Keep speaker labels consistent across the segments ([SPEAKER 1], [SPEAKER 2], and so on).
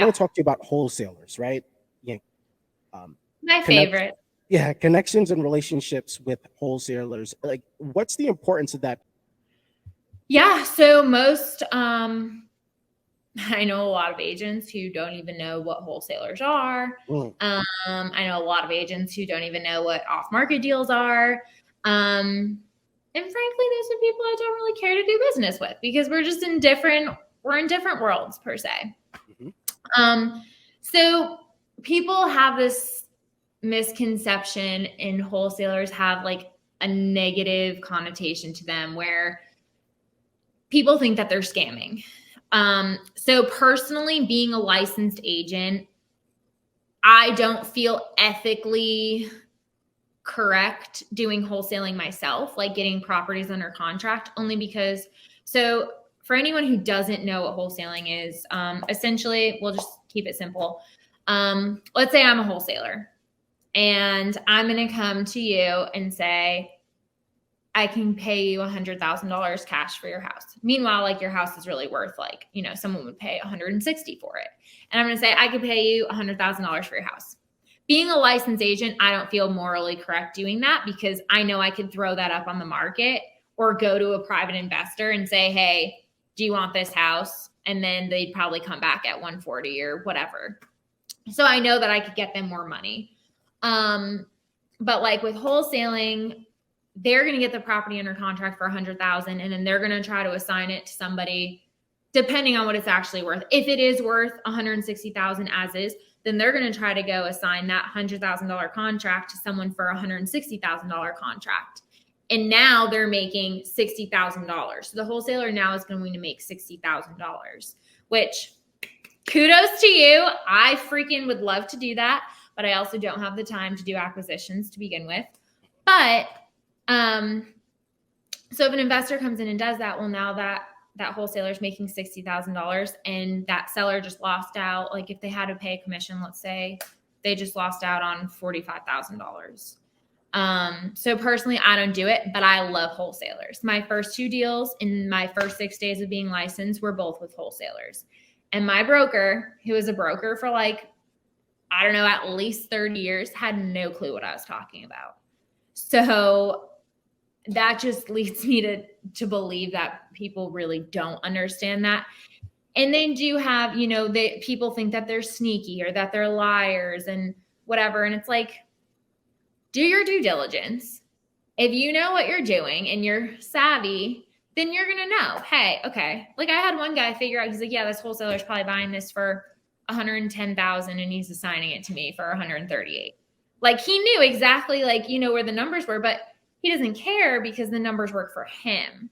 [SPEAKER 1] I want to talk to you about wholesalers, right? Yeah,
[SPEAKER 2] My
[SPEAKER 1] connect,
[SPEAKER 2] favorite.
[SPEAKER 1] yeah, connections and relationships with wholesalers. Like, what's the importance of that?
[SPEAKER 2] Yeah. So most, I know a lot of agents who don't even know what wholesalers are.
[SPEAKER 1] Mm,
[SPEAKER 2] I know a lot of agents who don't even know what off-market deals are. And frankly, those are people I don't really care to do business with because we're in different worlds per se.
[SPEAKER 1] mhm.
[SPEAKER 2] So people have this misconception and wholesalers have like a negative connotation to them where people think that they're scamming. So personally, being a licensed agent, I don't feel ethically correct doing wholesaling myself, like getting properties under contract, only because, so for anyone who doesn't know what wholesaling is, essentially, we'll just keep it simple. Let's say I'm a wholesaler and I'm going to come to you and say, I can pay you $100,000 cash for your house. Meanwhile, like your house is really worth like, someone would pay 160 for it. And I'm going to say, I could pay you $100,000 for your house. Being a licensed agent, I don't feel morally correct doing that because I know I could throw that up on the market or go to a private investor and say, hey, do you want this house? And then they'd probably come back at 140 or whatever. So I know that I could get them more money. But like with wholesaling, they're going to get the property under contract for 100,000 and then they're going to try to assign it to somebody depending on what it's actually worth. If it is worth 160,000 as is, then they're going to try to go assign that $100,000 contract to someone for a $160,000 contract. And now they're making $60,000. So the wholesaler now is going to make $60,000, which kudos to you. I freaking would love to do that, but I also don't have the time to do acquisitions to begin with. But so if an investor comes in and does that, well, now that wholesaler is making $60,000 and that seller just lost out, like if they had to pay a commission, let's say they just lost out on $45,000. So personally, I don't do it, but I love wholesalers. My first 2 deals in my first 6 days of being licensed were both with wholesalers. And my broker, who was a broker for like, I don't know, at least 30 years, had no clue what I was talking about. So that just leads me to believe that people really don't understand that. And they do have, people think that they're sneaky or that they're liars and whatever. And it's like, do your due diligence. If you know what you're doing and you're savvy, then you're going to know, hey, okay. Like I had one guy figure out, he's like, yeah, this wholesaler is probably buying this for 110,000 and he's assigning it to me for 138. Like he knew exactly where the numbers were, but he doesn't care because the numbers work for him.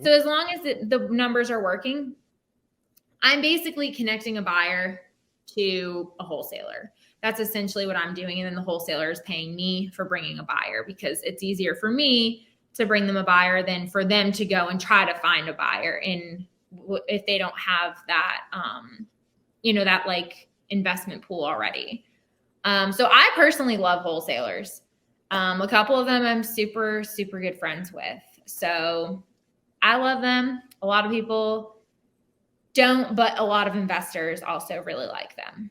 [SPEAKER 2] So as long as the numbers are working, I'm basically connecting a buyer to a wholesaler. That's essentially what I'm doing. And then the wholesaler is paying me for bringing a buyer because it's easier for me to bring them a buyer than for them to go and try to find a buyer if they don't have that, that like investment pool already. So I personally love wholesalers. A couple of them I'm super, super good friends with. So I love them. A lot of people don't, but a lot of investors also really like them.